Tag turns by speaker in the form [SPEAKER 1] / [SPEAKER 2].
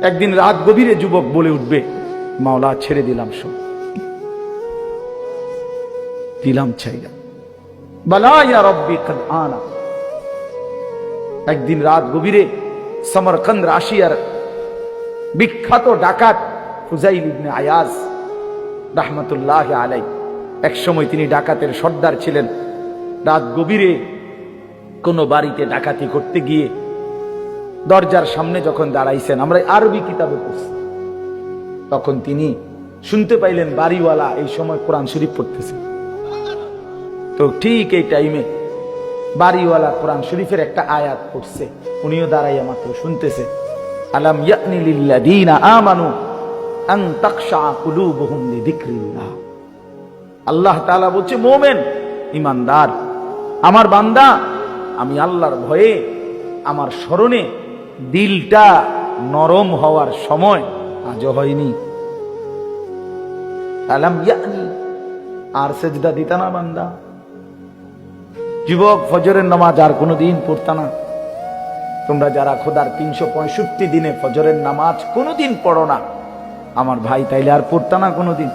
[SPEAKER 1] একদিন রাত গভীরে যুবক বলে উঠবে, মাওলা ছেড়ে দিলাম সব, দিলাম ছাইরা, বালা ইয়া রব্বি কাদ আনা। একদিন রাত গভীরে সমরকন্দ রাশিয়ার বিখ্যাত ডাকাত ফুজাইল ইবনে আয়াজ রাহমাতুল্লাহ আলাইহি, এক সময় তিনি ডাকাতের সর্দার ছিলেন। রাত গভীরে কোন বাড়িতে ডাকাতি করতে গিয়ে দরজার সামনে যখন দাঁড়াইছেন, আমরা আরবি কিতাবে পড়ছি, তখন তিনি শুনতে পাইলেন বাড়িওয়ালা এই সময় কোরআন শরীফ পড়তেছে। তো ঠিক এই টাইমে বাড়িওয়ালা কোরআন শরীফের একটা আয়াত পড়ছে, উনিও দাঁড়াইয়া মাত্র শুনতেছে, আলাম ইয়ানি লিল্লাযীনা আমানু আন তাখশা কুলুবুহুম লিযিকরিল্লাহ। আল্লাহ তাআলা বলছে, মুমিন ঈমানদার আমার বান্দা, আমি আল্লাহর ভয়ে আমার স্মরণে দিলটা নরম হওয়ার সময় আজও হয়নি। আলাম ইয়ানি, আর সেজদা দিতা না বান্দা? যুবক, ফজরের নামাজ আর কোনোদিন পড়তা না? তোমরা যারা খোদার 365 দিনে ফজরের নামাজ কোনোদিন পড়ো না, আমার ভাই, তাইলে আর পড়তা না কোনোদিন?